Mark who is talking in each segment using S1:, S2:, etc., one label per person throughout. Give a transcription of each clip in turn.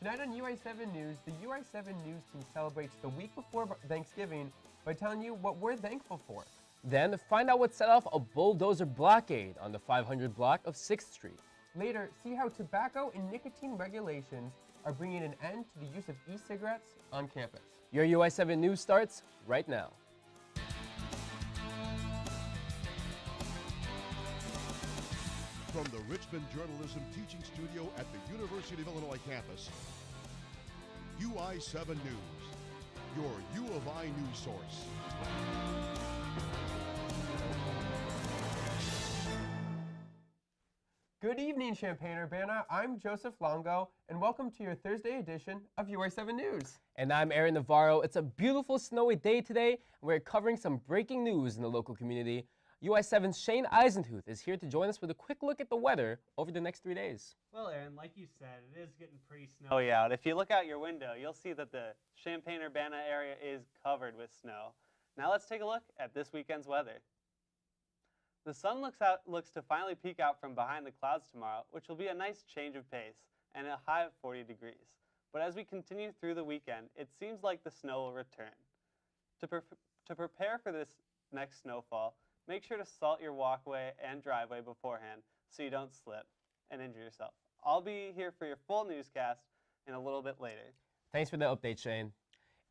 S1: Tonight on UI7 News, the UI7 News team celebrates the week before Thanksgiving by telling you what we're thankful for.
S2: Then find out what set off a bulldozer blockade on the 500 block of 6th Street.
S1: Later, see how tobacco and nicotine regulations are bringing an end to the use of e-cigarettes on campus.
S2: Your UI7 News starts right now.
S3: From the Richmond Journalism Teaching Studio at the University of Illinois campus, UI7 News, your U of I news source.
S1: Good evening, Champaign-Urbana. I'm Joseph Longo, and welcome to your Thursday edition of UI7 News.
S2: And I'm Aaron Navarro. It's a beautiful snowy day today, and we're covering some breaking news in the local community. UI7's Shane Eisentooth is here to join us with a quick look at the weather over the next 3 days.
S4: Well, Aaron, like you said, it is getting pretty snowy out. If you look out your window, you'll see that the Champaign-Urbana area is covered with snow. Now let's take a look at this weekend's weather. The sun looks to finally peek out from behind the clouds tomorrow, which will be a nice change of pace and a high of 40 degrees. But as we continue through the weekend, it seems like the snow will return. To prepare for this next snowfall, make sure to salt your walkway and driveway beforehand so you don't slip and injure yourself. I'll be here for your full newscast in a little bit later.
S2: Thanks for the update, Shane.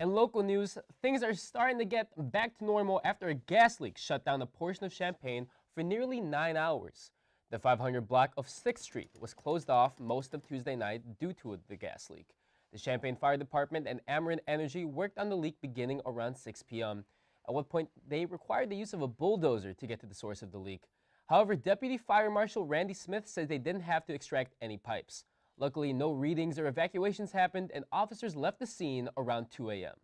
S2: In local news, things are starting to get back to normal after a gas leak shut down a portion of Champaign for nearly 9 hours. The 500 block of 6th Street was closed off most of Tuesday night due to the gas leak. The Champaign Fire Department and Ameren Energy worked on the leak beginning around 6 p.m. At what point they required the use of a bulldozer to get to the source of the leak. However, Deputy Fire Marshal Randy Smith says they didn't have to extract any pipes. Luckily, no readings or evacuations happened, and officers left the scene around 2 a.m.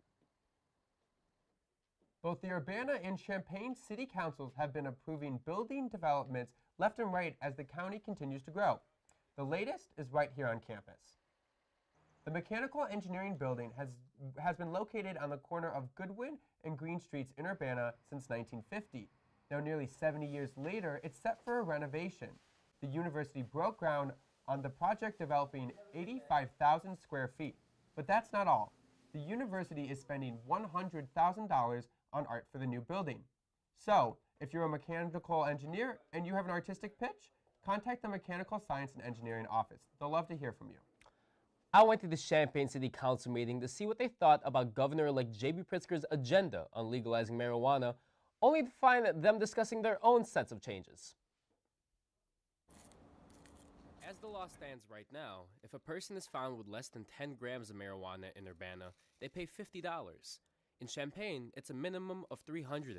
S1: Both the Urbana and Champaign City Councils have been approving building developments left and right as the county continues to grow. The latest is right here on campus. The Mechanical Engineering Building has been located on the corner of Goodwin and Green Streets in Urbana since 1950. Now, nearly 70 years later, it's set for a renovation. The university broke ground on the project developing 85,000 square feet. But that's not all. The university is spending $100,000 on art for the new building. So, if you're a mechanical engineer and you have an artistic pitch, contact the Mechanical Science and Engineering office. They'll love to hear from you.
S2: I went to the Champaign City Council meeting to see what they thought about Governor-elect J.B. Pritzker's agenda on legalizing marijuana, only to find them discussing their own sets of changes. As the law stands right now, if a person is found with less than 10 grams of marijuana in Urbana, they pay $50. In Champaign, it's a minimum of $350.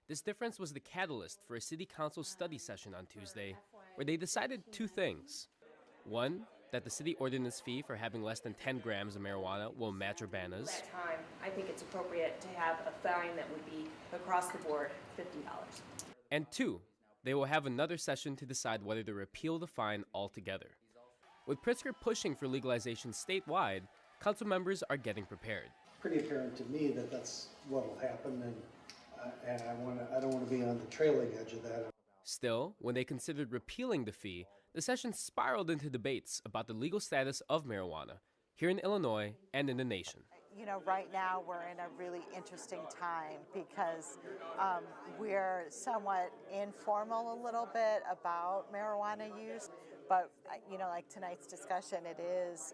S2: This difference was the catalyst for a city council study session on Tuesday, where they decided two things. One, that the city ordinance fee for having less than 10 grams of marijuana will match Urbana's.
S5: At that time, I think it's appropriate to have a fine that would be across the board $50.
S2: And two, they will have another session to decide whether to repeal the fine altogether. With Pritzker pushing for legalization statewide, council members are getting prepared.
S6: Pretty apparent to me that that's what will happen, and I don't want to be on the trailing edge of that.
S2: Still, when they considered repealing the fee, the session spiraled into debates about the legal status of marijuana here in Illinois and in the nation.
S7: You know, right now we're in a really interesting time because we're somewhat informal a little bit about marijuana use, but you know, like tonight's discussion, it is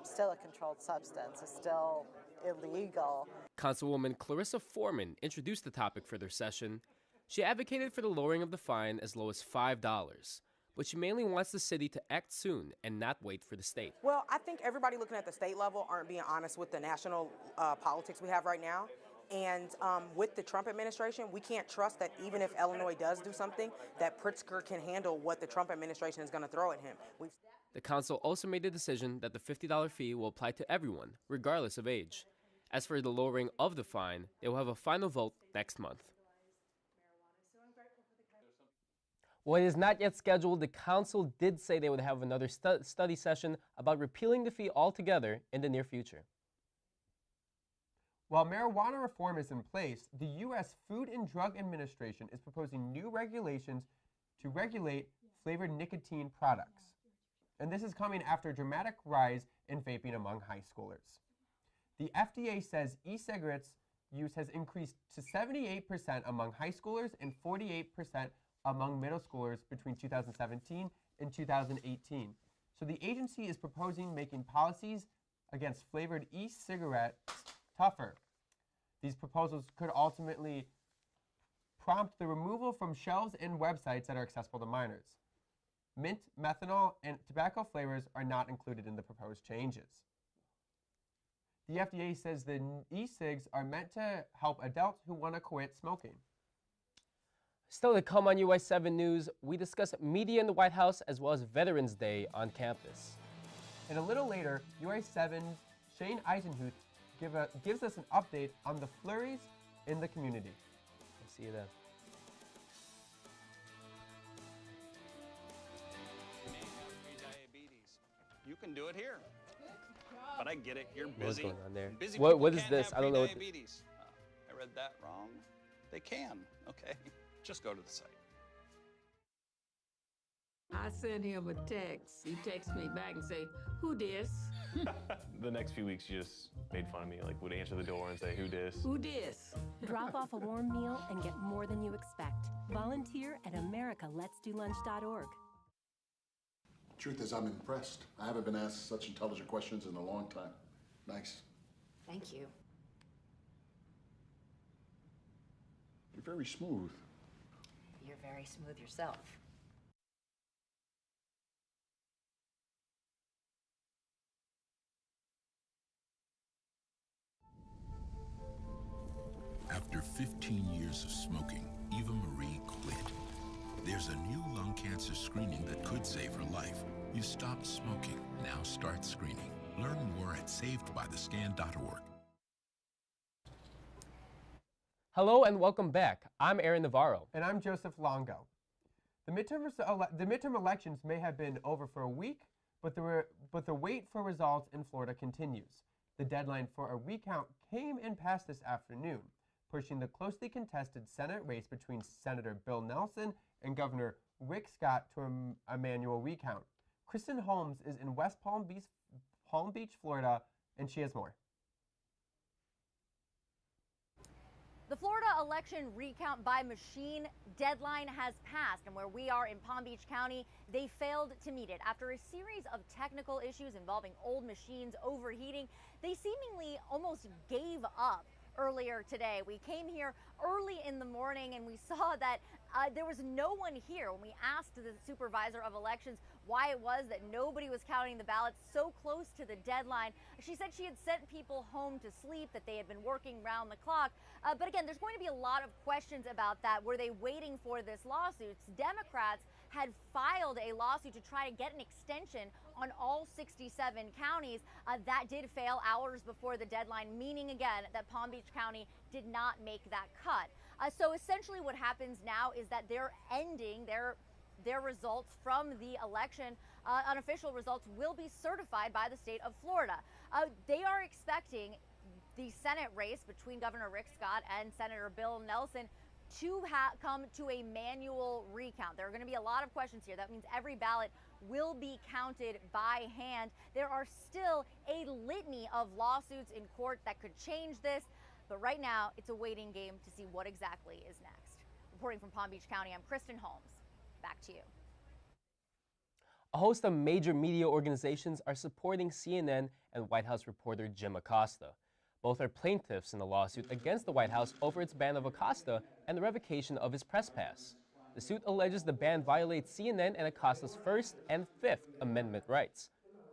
S7: still a controlled substance. It's still illegal.
S2: Councilwoman Clarissa Foreman introduced the topic for their session. She advocated for the lowering of the fine as low as $5, but she mainly wants the city to act soon and not wait for the state.
S8: Well, I think everybody looking at the state level aren't being honest with the national politics we have right now. And with the Trump administration, we can't trust that even if Illinois does do something, that Pritzker can handle what the Trump administration is going to throw at him.
S2: The council also made the decision that the $50 fee will apply to everyone, regardless of age. As for the lowering of the fine, they will have a final vote next month. While it is not yet scheduled, the council did say they would have another study session about repealing the fee altogether in the near future.
S1: While marijuana reform is in place, the U.S. Food and Drug Administration is proposing new regulations to regulate flavored nicotine products. and this is coming after a dramatic rise in vaping among high schoolers. The FDA says e-cigarettes use has increased to 78% among high schoolers and 48% among middle schoolers between 2017 and 2018. So the agency is proposing making policies against flavored e-cigarettes tougher. These proposals could ultimately prompt the removal from shelves and websites that are accessible to minors. Mint, methanol, and tobacco flavors are not included in the proposed changes. The FDA says the e-cigs are meant to help adults who want to quit smoking.
S2: Still to come on US 7 News, we discuss media in the White House as well as Veterans Day on campus.
S1: And a little later, US 7's Shane Eisenhuth gives us an update on the flurries in the community.
S2: We'll see you then.
S9: You can do it here. But I get it, you're busy.
S2: What's going on there?
S9: Busy
S2: What
S9: people
S2: is
S9: can't
S2: this?
S9: have
S2: I don't know what
S9: prediabetes. I read that wrong. They can, okay? Just go to the site.
S10: I sent him a text. He texts me back and say, "Who dis?
S11: The next few weeks, you just made fun of me. Like, would answer the door and say, "Who dis?"
S10: Who dis?"
S12: Drop off a warm meal and get more than you expect. Volunteer at americaletsdolunch.org.
S3: Truth is, I'm impressed. I haven't been asked such intelligent questions in a long time. Nice.
S5: Thank you.
S3: You're very smooth.
S5: You're very smooth yourself.
S13: After 15 years of smoking, Eva Marie quit. There's a new lung cancer screening that could save her life. You stopped smoking. Now start screening. Learn more at savedbythescan.org.
S2: Hello and welcome back. I'm Aaron Navarro.
S1: And I'm Joseph Longo. The midterm elections may have been over for a week, but the wait for results in Florida continues. The deadline for a recount came and passed this afternoon, pushing the closely contested Senate race between Senator Bill Nelson and Governor Rick Scott to a manual recount. Kristen Holmes is in West Palm Beach, Florida, and she has more.
S14: The Florida election recount by machine deadline has passed, and where we are in Palm Beach County, they failed to meet it. After a series of technical issues involving old machines overheating, they seemingly almost gave up earlier today. We came here early in the morning and we saw that there was no one here. When we asked the supervisor of elections why it was that nobody was counting the ballots so close to the deadline, she said she had sent people home to sleep, that they had been working round the clock. But again, there's going to be a lot of questions about that. Were they waiting for this lawsuit? Democrats had filed a lawsuit to try to get an extension on all 67 counties. That did fail hours before the deadline, meaning again that Palm Beach County did not make that cut. So essentially what happens now is that they're ending their results from the election. Unofficial results will be certified by the state of Florida. They are expecting the Senate race between Governor Rick Scott and Senator Bill Nelson to come to a manual recount. There are going to be a lot of questions here. That means every ballot will be counted by hand. There are still a litany of lawsuits in court that could change this, but right now it's a waiting game to see what exactly is next. Reporting from Palm Beach County, I'm Kristen Holmes. Back to you.
S2: A host of major media organizations are supporting CNN and White House reporter Jim Acosta. Both are plaintiffs in the lawsuit against the White House over its ban of Acosta and the revocation of his press pass. The suit alleges the ban violates CNN and Acosta's First and Fifth Amendment rights.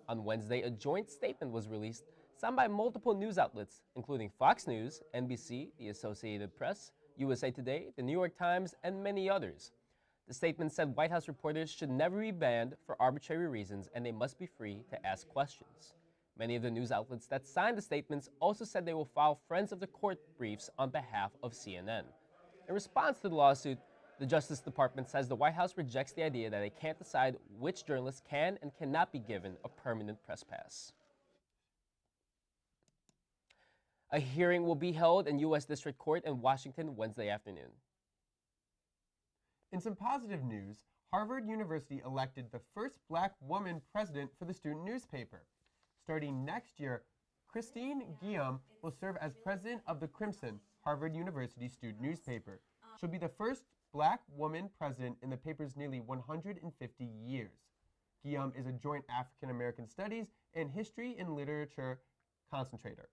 S2: On Wednesday, a joint statement was released, signed by multiple news outlets, including Fox News, NBC, the Associated Press, USA Today, the New York Times, and many others. The statement said White House reporters should never be banned for arbitrary reasons and they must be free to ask questions. Many of the news outlets that signed the statements also said they will file Friends of the Court briefs on behalf of CNN. In response to the lawsuit, the Justice Department says the White House rejects the idea that they can't decide which journalists can and cannot be given a permanent press pass. A hearing will be held in U.S. District Court in Washington Wednesday afternoon.
S1: In some positive news, Harvard University elected the first black woman president for the student newspaper. Starting next year, Christine Guillaume will serve as president of the Crimson, Harvard University student newspaper. She'll be the first black woman president in the paper's nearly 150 years. Guillaume is a joint African American Studies and History and Literature concentrator.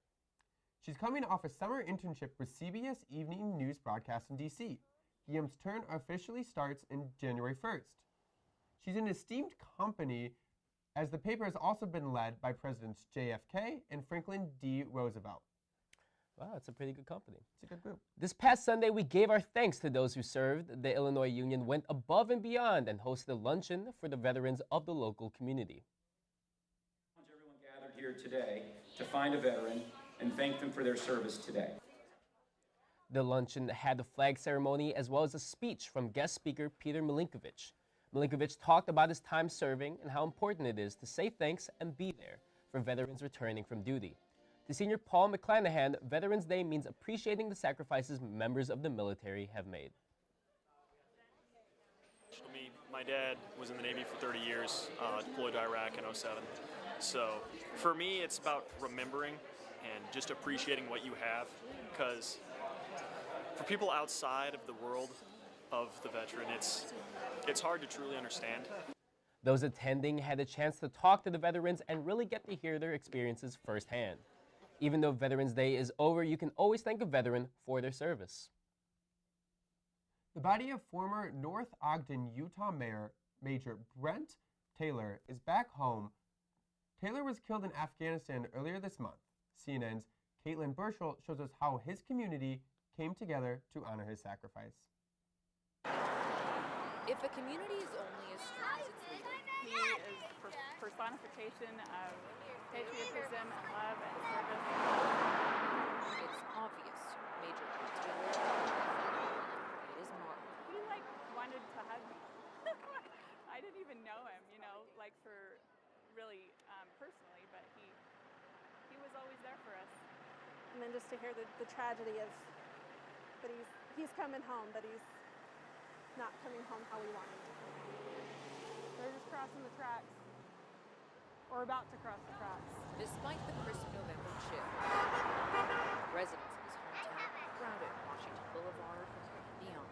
S1: She's coming off a summer internship with CBS Evening News broadcast in D.C. Guillaume's term officially starts in January 1st. She's an esteemed company, as the paper has also been led by Presidents JFK and Franklin D. Roosevelt.
S2: Wow, it's a pretty good company.
S1: It's a good group.
S2: This past Sunday, we gave our thanks to those who served. The Illinois Union went above and beyond and hosted a luncheon for the veterans of the local community.
S15: Everyone gathered here today to find a veteran and thank them for their service today.
S2: The luncheon had the flag ceremony as well as a speech from guest speaker Peter Milinkovich. Milinkovich talked about his time serving and how important it is to say thanks and be there for veterans returning from duty. To Senior Paul McClanahan, Veterans Day means appreciating the sacrifices members of the military have made.
S16: My dad was in the Navy for 30 years, deployed to Iraq in '07. So for me, it's about remembering and just appreciating what you have, because for people outside of the world of the veteran, it's hard to truly understand.
S2: Those attending had a chance to talk to the veterans and really get to hear their experiences firsthand. Even though Veterans Day is over, you can always thank a veteran for their service.
S1: The body of former North Ogden, Utah Mayor Major Brent Taylor is back home. Taylor was killed in Afghanistan earlier this month. CNN's Caitlin Burchell shows us how his community came together to honor his sacrifice.
S17: If a community is only as strong as its leader,
S18: he is personification of patriotism and love and service.
S17: It's obvious, Major Taylor. It is Mark.
S18: He wanted to hug me. I didn't even know him, for really personally, but he was always there for us.
S19: And then just to hear the tragedy of that he's coming home, but he's not coming home how we want him to come home. They're just crossing the tracks, or about to cross the tracks.
S17: Despite the crisp November chill, residents of his hometown crowded Washington Boulevard and beyond.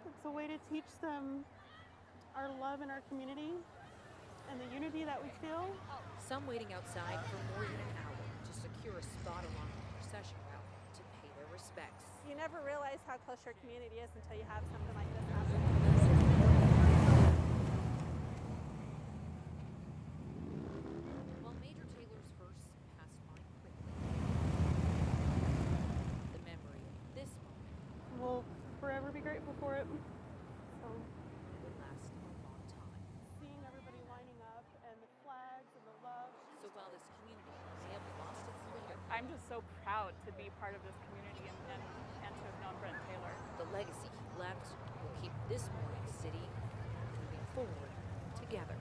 S19: It's a way to teach them our love in our community and the unity that we feel.
S17: Some waiting outside for more than an hour to secure a spot along the procession route to pay their respects.
S19: You never realize how close your community is until you have something like this happen.
S17: While Major Taylor's verse passed by quickly, the memory of this moment
S19: we'll forever be grateful for it. So
S17: it would last a long time.
S19: Seeing everybody lining up and the flags and the love.
S17: So while this community may have lost its leader,
S18: I'm just so proud to be part of this community and to have known Brent Taylor.
S17: The legacy he left will keep this morning city moving forward together.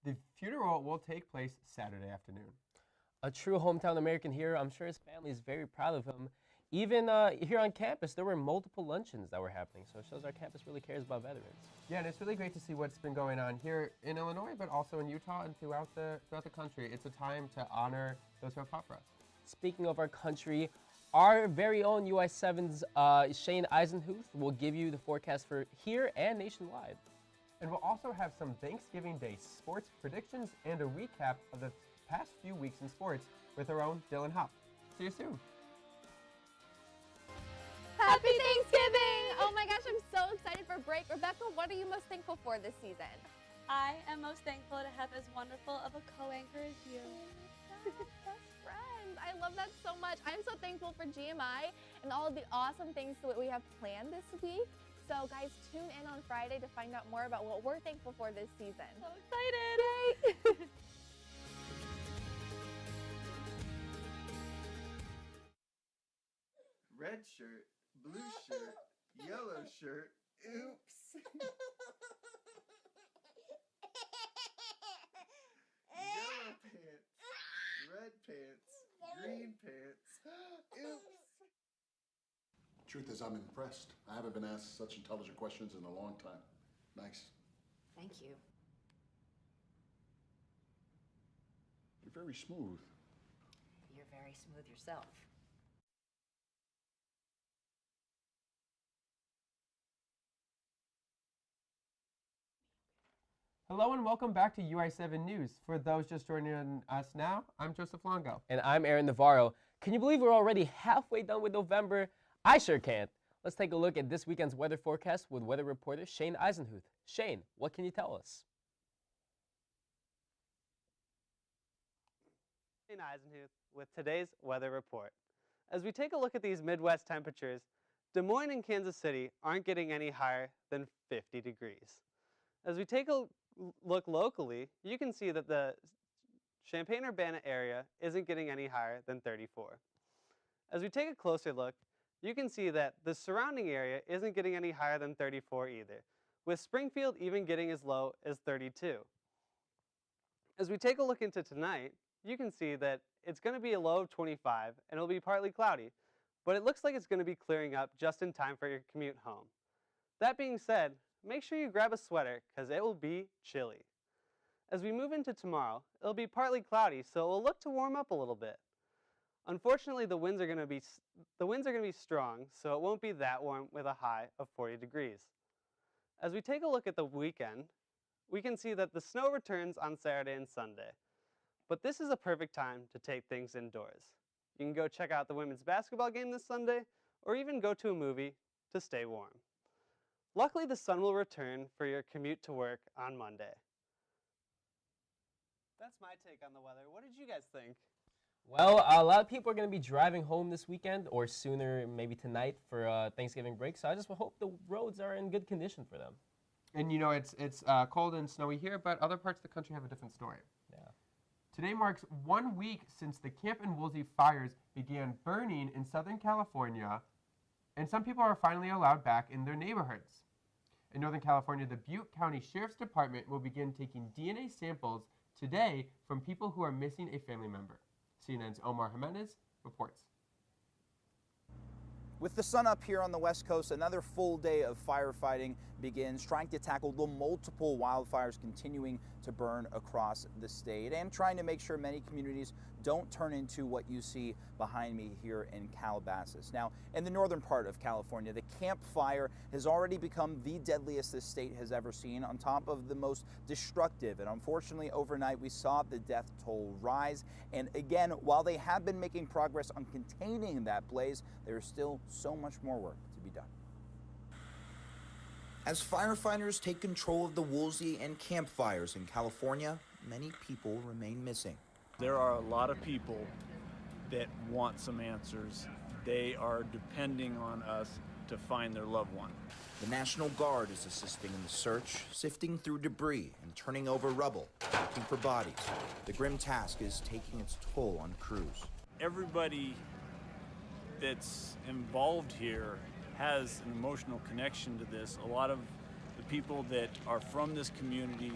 S1: The funeral will take place Saturday afternoon.
S2: A true hometown American hero. I'm sure his family is very proud of him. Even here on campus, there were multiple luncheons that were happening, so it shows our campus really cares about veterans.
S1: Yeah, and it's really great to see what's been going on here in Illinois, but also in Utah and throughout the country. It's a time to honor those who have fought for us.
S2: Speaking of our country, our very own UI7's Shane Eisenhuth will give you the forecast for here and nationwide.
S1: And we'll also have some Thanksgiving Day sports predictions and a recap of the past few weeks in sports with our own Dylan Hopp. See you soon.
S20: Happy Thanksgiving! Oh my gosh, I'm so excited for break. Rebecca, what are you most thankful for this season?
S21: I am most thankful to have as wonderful of a co-anchor as you.
S20: Best friends. I love that so much. I'm so thankful for GMI and all of the awesome things that we have planned this week. So guys, tune in on Friday to find out more about what we're thankful for this season.
S21: So excited!
S20: Yay!
S22: Red shirt, blue shirt, yellow shirt, oops. Yellow pants, red pants, green pants, oops.
S3: Truth is, I'm impressed. I haven't been asked such intelligent questions in a long time. Nice.
S17: Thank you.
S3: You're very smooth.
S17: You're very smooth yourself.
S1: Hello and welcome back to UI7 News. For those just joining us now, I'm Joseph Longo.
S2: And I'm Aaron Navarro. Can you believe we're already halfway done with November? I sure can't. Let's take a look at this weekend's weather forecast with weather reporter Shane Eisenhuth. Shane, what can you tell us?
S4: Shane Eisenhuth with today's weather report. As we take a look at these Midwest temperatures, Des Moines and Kansas City aren't getting any higher than 50 degrees. As we take a look locally, you can see that the Champaign-Urbana area isn't getting any higher than 34. As we take a closer look, you can see that the surrounding area isn't getting any higher than 34 either, with Springfield even getting as low as 32. As we take a look into tonight, you can see that it's going to be a low of 25 and it'll be partly cloudy, but it looks like it's going to be clearing up just in time for your commute home. That being said, make sure you grab a sweater because it will be chilly. As we move into tomorrow, it'll be partly cloudy, so it will look to warm up a little bit. Unfortunately, the winds are going to be strong, so it won't be that warm with a high of 40 degrees. As we take a look at the weekend, we can see that the snow returns on Saturday and Sunday. But this is a perfect time to take things indoors. You can go check out the women's basketball game this Sunday, or even go to a movie to stay warm. Luckily, the sun will return for your commute to work on Monday. That's my take on the weather. What did you guys think?
S2: Well, a lot of people are going to be driving home this weekend or sooner, maybe tonight for Thanksgiving break. So I just hope the roads are in good condition for them.
S1: And you know, it's cold and snowy here, but other parts of the country have a different story.
S2: Yeah.
S1: Today marks 1 week since the Camp and Woolsey fires began burning in Southern California, and some people are finally allowed back in their neighborhoods. In Northern California, the Butte County Sheriff's Department will begin taking DNA samples today from people who are missing a family member. CNN's Omar Jimenez reports.
S6: With the sun up here on the West Coast, another full day of firefighting begins, trying to tackle the multiple wildfires continuing to burn across the state and trying to make sure many communities don't turn into what you see behind me here in Calabasas. Now, in the northern part of California, the Camp Fire has already become the deadliest this state has ever seen, on top of the most destructive. And unfortunately, overnight, we saw the death toll rise. And again, while they have been making progress on containing that blaze, there is still so much more work to be done. As firefighters take control of the Woolsey and Camp Fires in California, many people remain missing.
S23: There are a lot of people that want some answers. They are depending on us to find their loved one.
S6: The National Guard is assisting in the search, sifting through debris and turning over rubble, looking for bodies. The grim task is taking its toll on crews.
S23: Everybody that's involved here has an emotional connection to this. A lot of the people that are from this community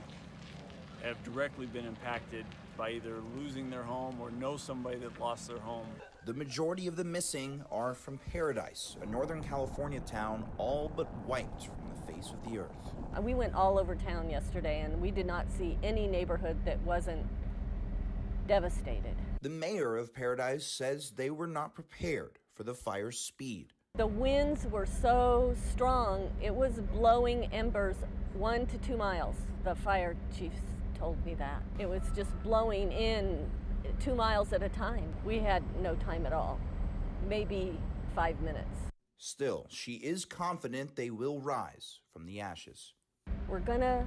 S23: have directly been impacted by either losing their home or know somebody that lost their home.
S6: The majority of the missing are from Paradise, a Northern California town all but wiped from the face of the earth.
S24: We went all over town yesterday and we did not see any neighborhood that wasn't devastated.
S6: The mayor of Paradise says they were not prepared for the fire's speed.
S24: The winds were so strong, it was blowing embers 1 to 2 miles. The fire chief told me that. It was just blowing in 2 miles at a time. We had no time at all, maybe 5 minutes.
S6: Still, she is confident they will rise from the ashes.
S24: We're gonna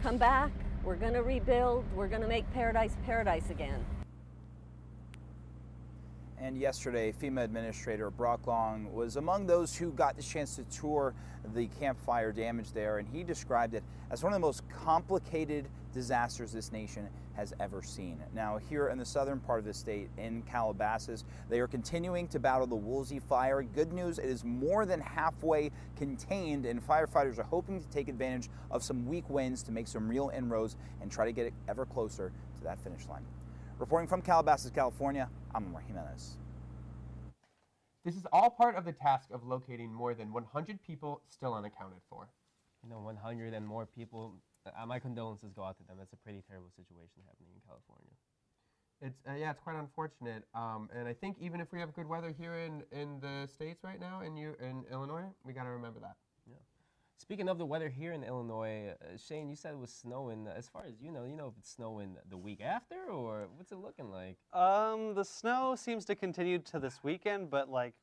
S24: come back, we're gonna rebuild, we're gonna make Paradise paradise again.
S6: And yesterday, FEMA Administrator Brock Long was among those who got the chance to tour the Camp Fire damage there, and he described it as one of the most complicated disasters this nation has ever seen. Now, here in the southern part of the state, in Calabasas, they are continuing to battle the Woolsey fire. Good news, it is more than halfway contained, and firefighters are hoping to take advantage of some weak winds to make some real inroads and try to get it ever closer to that finish line. Reporting from Calabasas, California, I'm Omar Jimenez.
S1: This is all part of the task of locating more than 100 people still unaccounted for.
S2: 100 and more people, my condolences go out to them. That's a pretty terrible situation happening in California.
S1: It's quite unfortunate. And I think even if we have good weather here in the States right now, in Illinois, we got to remember that.
S2: Yeah. Speaking of the weather here in Illinois, Shane, you said it was snowing. As far as you know if it's snowing the week after, or what's it looking like?
S4: The snow seems to continue to this weekend, but like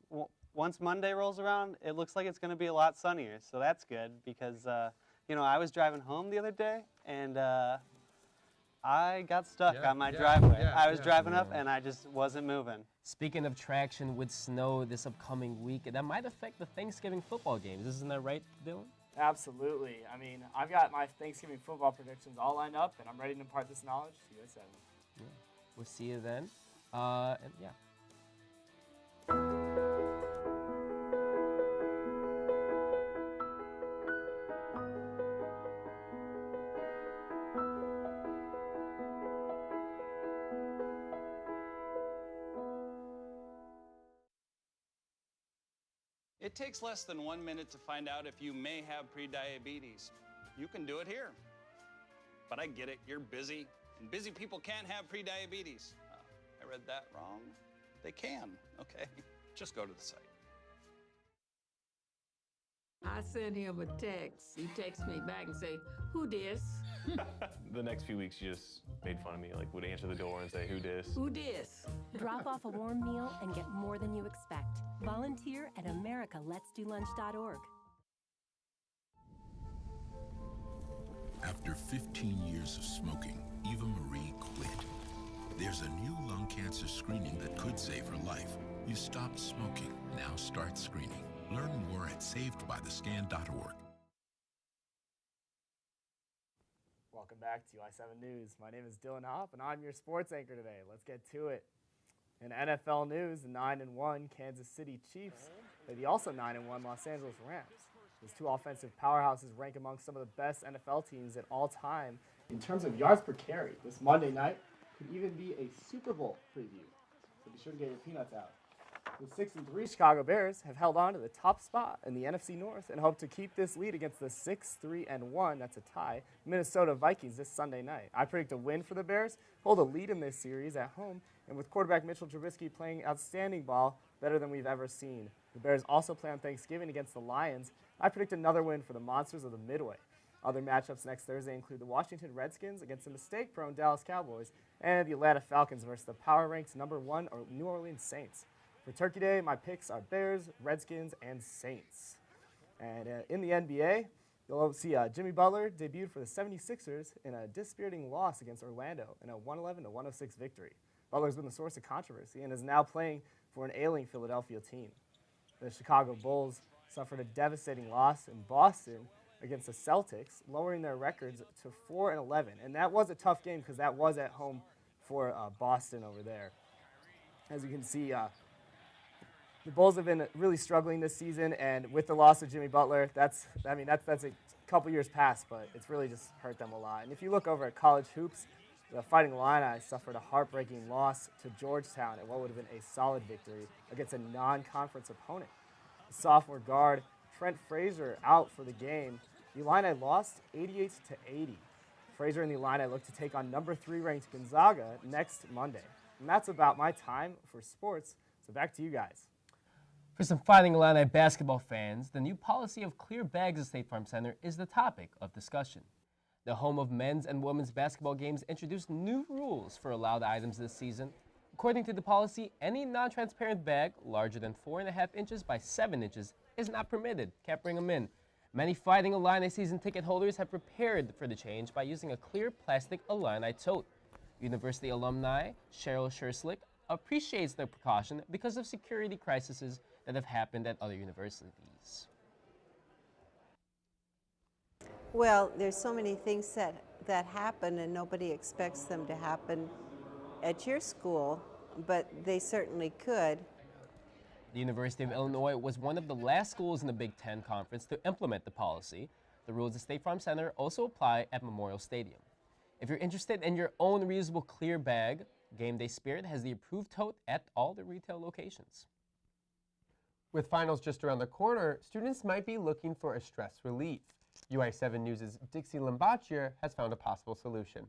S4: once Monday rolls around, it looks like it's going to be a lot sunnier. So that's good because, I was driving home the other day and I got stuck on my driveway. I was driving up and I just wasn't moving.
S2: Speaking of traction with snow this upcoming week, that might affect the Thanksgiving football games. Isn't that right, Dylan?
S7: Absolutely. I mean, I've got my Thanksgiving football predictions all lined up, and I'm ready to impart this knowledge to you at 7.
S2: Yeah. We'll see you then. And yeah.
S8: It takes less than 1 minute to find out if you may have prediabetes. You can do it here. But I get it, you're busy, and busy people can't have prediabetes. I read that wrong. They can, okay? Just go to the site.
S10: I sent him a text. He texts me back and say, "Who dis?"
S9: The next few weeks, you just made fun of me, like would answer the door and say, "Who dis?"
S10: Who dis?
S12: Drop off a warm meal and get more than you expect. Volunteer at americaletsdolunch.org.
S13: After 15 years of smoking, Eva Marie quit. There's a new lung cancer screening that could save her life. You stopped smoking, now start screening. Learn more at savedbythescan.org.
S7: Welcome back to I7 News. My name is Dylan Hopp, and I'm your sports anchor today. Let's get to it. In NFL news, the 9-1 Kansas City Chiefs play the also 9-1 Los Angeles Rams. These two offensive powerhouses rank among some of the best NFL teams at all time. In terms of yards per carry, this Monday night could even be a Super Bowl preview. So be sure to get your peanuts out. The 6-3 Chicago Bears have held on to the top spot in the NFC North and hope to keep this lead against the 6-3-1, that's a tie, Minnesota Vikings this Sunday night. I predict a win for the Bears, hold a lead in this series at home, and with quarterback Mitchell Trubisky playing outstanding ball, better than we've ever seen. The Bears also play on Thanksgiving against the Lions. I predict another win for the Monsters of the Midway. Other matchups next Thursday include the Washington Redskins against the mistake-prone Dallas Cowboys and the Atlanta Falcons versus the power-ranked #1 New Orleans Saints. For Turkey Day, my picks are Bears, Redskins, and Saints. And in the NBA, you'll see Jimmy Butler debuted for the 76ers in a dispiriting loss against Orlando in a 111-106 victory. Butler's been the source of controversy and is now playing for an ailing Philadelphia team. The Chicago Bulls suffered a devastating loss in Boston against the Celtics, lowering their records to 4-11. And that was a tough game because that was at home for Boston over there. As you can see, the Bulls have been really struggling this season, and with the loss of Jimmy Butler, that's a couple years past, but it's really just hurt them a lot. And if you look over at college hoops, the Fighting Illini suffered a heartbreaking loss to Georgetown in what would have been a solid victory against a non-conference opponent. The sophomore guard Trent Frazier out for the game. The Illini lost 88-80. Frazier and the Illini look to take on #3 ranked Gonzaga next Monday. And that's about my time for sports. So back to you guys.
S2: For some Fighting Illini basketball fans, the new policy of clear bags at State Farm Center is the topic of discussion. The home of men's and women's basketball games introduced new rules for allowed items this season. According to the policy, any non-transparent bag larger than 4.5 inches by 7 inches is not permitted. Can't bring them in. Many Fighting Illini season ticket holders have prepared for the change by using a clear plastic Illini tote. University alumni Cheryl Sherslick appreciates the precaution because of security crises that have happened at other universities.
S11: Well, there's so many things that happen and nobody expects them to happen at your school, but they certainly could.
S2: The University of Illinois was one of the last schools in the Big Ten Conference to implement the policy. The rules at State Farm Center also apply at Memorial Stadium. If you're interested in your own reusable clear bag, Game Day Spirit has the approved tote at all the retail locations.
S1: With finals just around the corner, students might be looking for a stress relief. UI7 News' Dixie Limbacher has found a possible solution.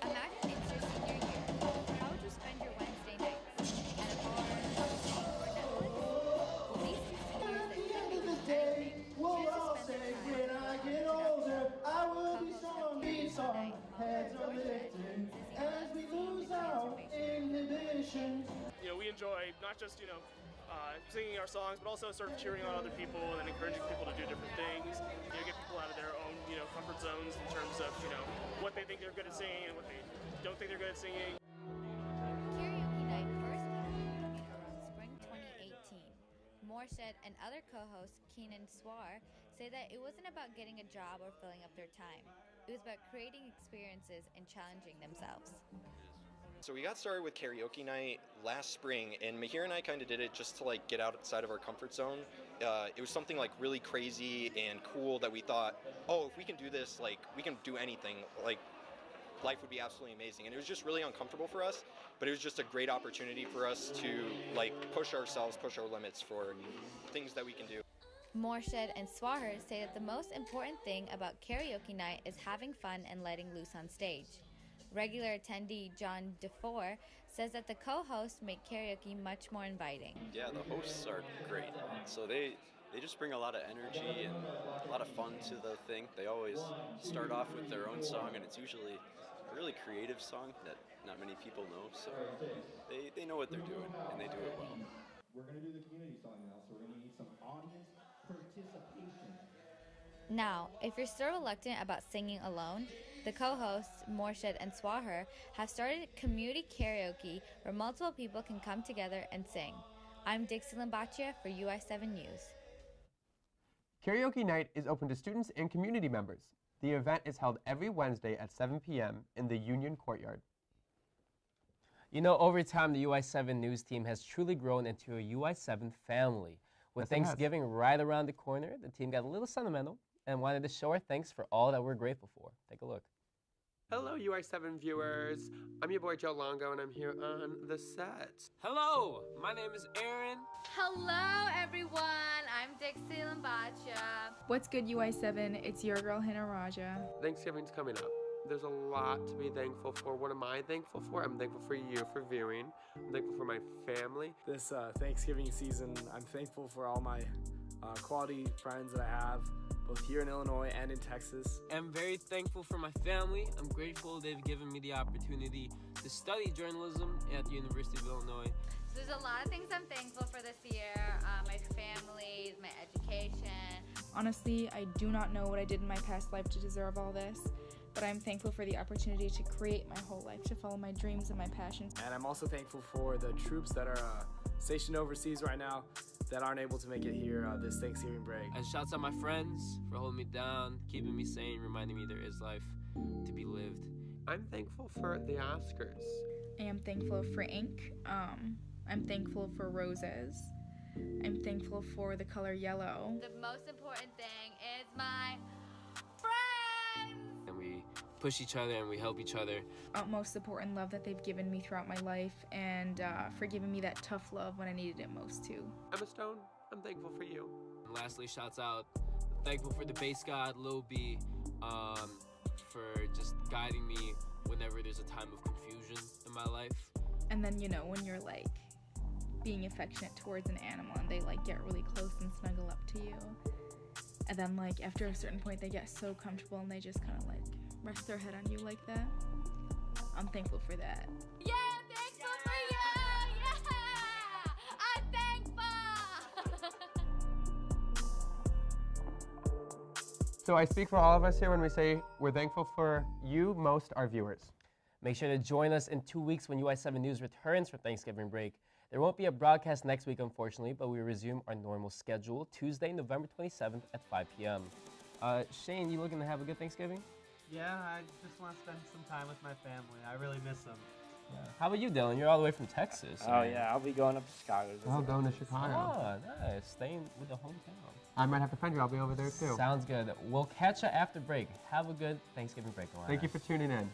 S5: Imagine it's your senior year. How would you spend your Wednesday nights? At a bar, or Netflix? Well, these two seniors that can't really do anything choose to spend their time with a production. Co-host of Karaoke Night, Mocha Morshed, as we lose our inhibitions.
S14: You know, we enjoy not just, singing our songs, but also sort of cheering on other people and encouraging people to do different things. Get people out of their own, comfort zones in terms of, what they think they're good at singing and what they don't think they're good at singing.
S5: Karaoke Night first came to Commuter around spring 2018. Morshed and other co-host Keenan Swar say that it wasn't about getting a job or filling up their time. It was about creating experiences and challenging themselves.
S15: So we got started with Karaoke Night last spring, and Mahir and I kind of did it just to get outside of our comfort zone. It was something really crazy and cool that we thought, oh, if we can do this, we can do anything. Life would be absolutely amazing. And it was just really uncomfortable for us, but it was just a great opportunity for us to push ourselves, push our limits for things that we can do.
S5: Morshed and Swaher say that the most important thing about Karaoke Night is having fun and letting loose on stage. Regular attendee John DeFore says that the co-hosts make karaoke much more inviting.
S16: Yeah, the hosts are great. So they just bring a lot of energy and a lot of fun to the thing. They always start off with their own song, and it's usually a really creative song that not many people know. So they know what they're doing, and they do it well.
S25: We're going to do the community song now, so we're going to need some audience participation.
S5: Now, if you're still reluctant about singing alone, the co-hosts, Morshed and Swaher, have started community karaoke where multiple people can come together and sing. I'm Dixie Limbacher for UI7 News.
S1: Karaoke Night is open to students and community members. The event is held every Wednesday at 7 p.m. in the Union Courtyard.
S2: Over time, the UI7 News team has truly grown into a UI7 family. With Thanksgiving right around the corner, the team got a little sentimental and wanted to show our thanks for all that we're grateful for. Take a look.
S1: Hello, UI7 viewers. I'm your boy Joe Longo, and I'm here on the set.
S2: Hello, my name is Aaron.
S5: Hello, everyone. I'm Dixie Limbacher.
S26: What's good, UI7? It's your girl, Hannah Raja.
S1: Thanksgiving's coming up. There's a lot to be thankful for. What am I thankful for? I'm thankful for you for viewing. I'm thankful for my family.
S7: This Thanksgiving season, I'm thankful for all my quality friends that I have, both here in Illinois and in Texas.
S2: I'm very thankful for my family. I'm grateful they've given me the opportunity to study journalism at the University of Illinois.
S5: So there's a lot of things I'm thankful for this year. My family, my education.
S26: Honestly, I do not know what I did in my past life to deserve all this, but I'm thankful for the opportunity to create my whole life, to follow my dreams and my passions.
S7: And I'm also thankful for the troops that are stationed overseas right now that aren't able to make it here this Thanksgiving break.
S2: And shouts out my friends for holding me down, keeping me sane, reminding me there is life to be lived.
S1: I'm thankful for the Oscars.
S26: I am thankful for ink. I'm thankful for roses. I'm thankful for the color yellow.
S5: The most important thing is my friends!
S2: And we push each other and we help each other.
S26: Utmost support and love that they've given me throughout my life, and for giving me that tough love when I needed it most too.
S1: Emma Stone, I'm thankful for you.
S2: And lastly, shouts out, thankful for the bass god, Lil B, for just guiding me whenever there's a time of confusion in my life.
S26: And then, when you're being affectionate towards an animal and they get really close and snuggle up to you. And then after a certain point they get so comfortable and they just kind of rest their head on you like that. I'm thankful for that.
S5: Yeah, I'm thankful for you! Yeah! I'm thankful!
S1: So I speak for all of us here when we say we're thankful for you, most our viewers.
S2: Make sure to join us in 2 weeks when UI7 News returns for Thanksgiving break. There won't be a broadcast next week, unfortunately, but we resume our normal schedule Tuesday, November 27th at 5 p.m. Shane, you looking to have a good Thanksgiving?
S4: Yeah, I just want to spend some time with my family. I really miss them.
S2: Yeah. How about you, Dylan? You're all the way from Texas.
S27: Oh, yeah, I'll be going up to Chicago.
S1: I'll go to Chicago.
S2: Ah, nice. Staying with the hometown.
S1: I might have to find you. I'll be over there, too.
S2: Sounds good. We'll catch you after break. Have a good Thanksgiving break, Alana.
S1: Thank you for tuning in.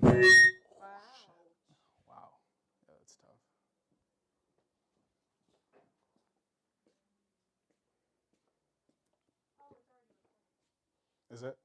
S3: Wow. Yeah, that's tough. Is it?